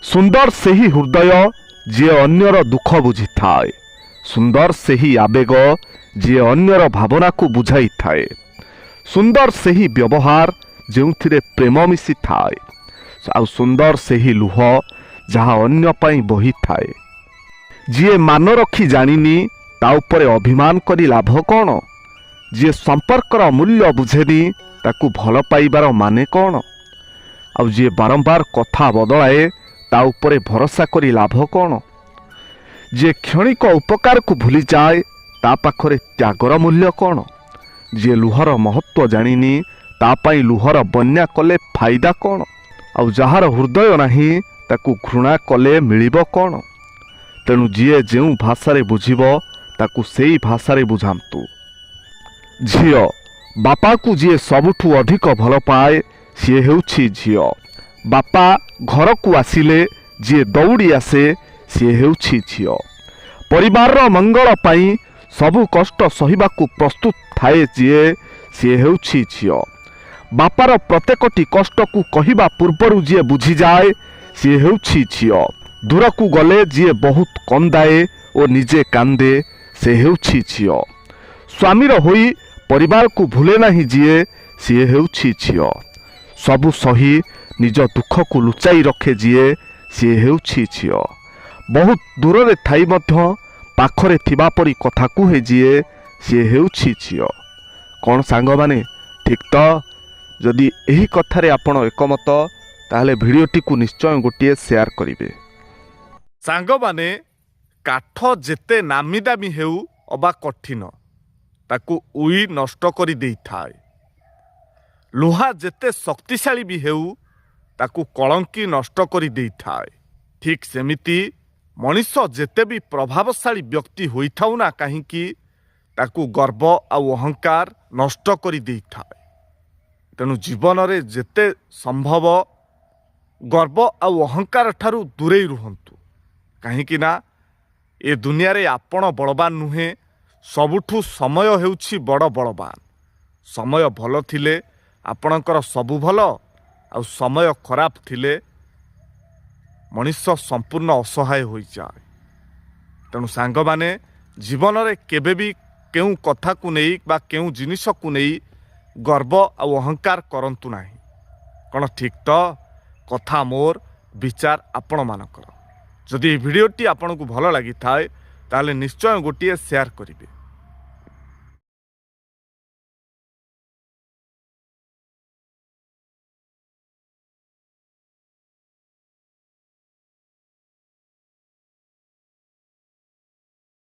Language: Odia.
ସୁନ୍ଦର ସେହି ହୃଦୟ ଯିଏ ଅନ୍ୟର ଦୁଃଖ ବୁଝିଥାଏ। ସୁନ୍ଦର ସେହି ଆବେଗ ଯିଏ ଅନ୍ୟର ଭାବନାକୁ ବୁଝାଇଥାଏ। ସୁନ୍ଦର ସେହି ବ୍ୟବହାର ଯେଉଁଥିରେ ପ୍ରେମ ମିଶିଥାଏ। ଆଉ ସୁନ୍ଦର ସେହି ଲୁହ ଯାହା ଅନ୍ୟ ପାଇଁ ବହିଥାଏ। ଯିଏ ମାନ ରଖି ଜାଣିନି ତା ଉପରେ ଅଭିମାନ କରି ଲାଭ କ'ଣ? ଯିଏ ସମ୍ପର୍କର ମୂଲ୍ୟ ବୁଝେନି ତାକୁ ଭଲ ପାଇବାର ମାନେ କ'ଣ? ଆଉ ଯିଏ ବାରମ୍ବାର କଥା ବଦଳାଏ ତା ଉପରେ ଭରସା କରି ଲାଭ କ'ଣ? ଯିଏ କ୍ଷଣିକ ଉପକାରକୁ ଭୁଲିଯାଏ ତା ପାଖରେ ତ୍ୟାଗର ମୂଲ୍ୟ କ'ଣ? ଯିଏ ଲୁହର ମହତ୍ଵ ଜାଣିନି ତା ପାଇଁ ଲୁହର ବନ୍ୟା କଲେ ଫାଇଦା କ'ଣ? ଆଉ ଯାହାର ହୃଦୟ ନାହିଁ ତାକୁ ଘୃଣା କଲେ ମିଳିବ କ'ଣ? ତେଣୁ ଯିଏ ଯେଉଁ ଭାଷାରେ ବୁଝିବ ତାକୁ ସେଇ ଭାଷାରେ ବୁଝାନ୍ତୁ। ଝିଅ, ବାପାକୁ ଯିଏ ସବୁଠୁ ଅଧିକ ଭଲ ପାଏ ସିଏ ହେଉଛି ଝିଅ। ବାପା ଘରକୁ ଆସିଲେ ଯିଏ ଦୌଡ଼ି ଆସେ ସିଏ ହେଉଛି ଝିଅ। ପରିବାରର ମଙ୍ଗଳ ପାଇଁ ସବୁ କଷ୍ଟ ସହିବାକୁ ପ୍ରସ୍ତୁତ ଥାଏ ଯିଏ ସିଏ ହେଉଛି ଝିଅ। ବାପାର ପ୍ରତ୍ୟେକଟି କଷ୍ଟକୁ କହିବା ପୂର୍ବରୁ ଯିଏ ବୁଝିଯାଏ ସିଏ ହେଉଛି ଝିଅ। ଦୂରକୁ ଗଲେ ଯିଏ ବହୁତ କନ୍ଦାଏ ଓ ନିଜେ କାନ୍ଦେ ସେ ହେଉଛି ଝିଅ। ସ୍ୱାମୀର ହୋଇ ପରିବାରକୁ ଭୁଲେ ନାହିଁ ଯିଏ ସିଏ ହେଉଛି ଝିଅ। ସବୁ ସହି ନିଜ ଦୁଃଖକୁ ଲୁଚାଇ ରଖେ ଯିଏ ସିଏ ହେଉଛି ଝିଅ। ବହୁତ ଦୂରରେ ଥାଇ ମଧ୍ୟ ପାଖରେ ଥିବା ପରି କଥା କୁହେ ଯିଏ ସିଏ ହେଉଛି ଝିଅ। କ'ଣ ସାଙ୍ଗମାନେ, ଠିକ୍ ତ? ଯଦି ଏହି କଥାରେ ଆପଣ ଏକମତ ତାହେଲେ ଭିଡ଼ିଓଟିକୁ ନିଶ୍ଚୟ ଗୋଟିଏ ସେୟାର କରିବେ। ସାଙ୍ଗମାନେ, କାଠ ଯେତେ ନାମୀ ଦାମୀ ହେଉ ଅବା କଠିନ ତାକୁ ଉଇ ନଷ୍ଟ କରି ଦେଇଥାଏ। ଲୁହା ଯେତେ ଶକ୍ତିଶାଳୀ ବି ହେଉ ତାକୁ କଳଙ୍କି ନଷ୍ଟ କରି ଦେଇଥାଏ। ଠିକ୍ ସେମିତି ମଣିଷ ଯେତେ ବି ପ୍ରଭାବଶାଳୀ ବ୍ୟକ୍ତି ହୋଇଥାଉ ନା କାହିଁକି ତାକୁ ଗର୍ବ ଆଉ ଅହଙ୍କାର ନଷ୍ଟ କରି ଦେଇଥାଏ। ତେଣୁ ଜୀବନରେ ଯେତେ ସମ୍ଭବ ଗର୍ବ ଆଉ ଅହଙ୍କାର ଠାରୁ ଦୂରେଇ ରୁହନ୍ତୁ। କାହିଁକି ନା ଏ ଦୁନିଆରେ ଆପଣ ବଳବାନ ନୁହେଁ, ସବୁଠୁ ସମୟ ହେଉଛି ବଡ଼ ବଳବାନ। ସମୟ ଭଲ ଥିଲେ ଆପଣଙ୍କର ସବୁ ଭଲ, ଆଉ ସମୟ ଖରାପ ଥିଲେ ମଣିଷ ସମ୍ପୂର୍ଣ୍ଣ ଅସହାୟ ହୋଇଯାଏ। ତେଣୁ ସାଙ୍ଗମାନେ, ଜୀବନରେ କେବେ ବି କେଉଁ କଥାକୁ ନେଇ ବା କେଉଁ ଜିନିଷକୁ ନେଇ ଗର୍ବ ଆଉ ଅହଙ୍କାର କରନ୍ତୁ ନାହିଁ। କ'ଣ ଠିକ୍ ତ? କଥା ମୋର, ବିଚାର ଆପଣମାନଙ୍କର। ଯଦି ଏହି ଭିଡ଼ିଓଟି ଆପଣଙ୍କୁ ଭଲ ଲାଗିଥାଏ ତାହେଲେ ନିଶ୍ଚୟ ଗୋଟିଏ ସେୟାର କରିବେ।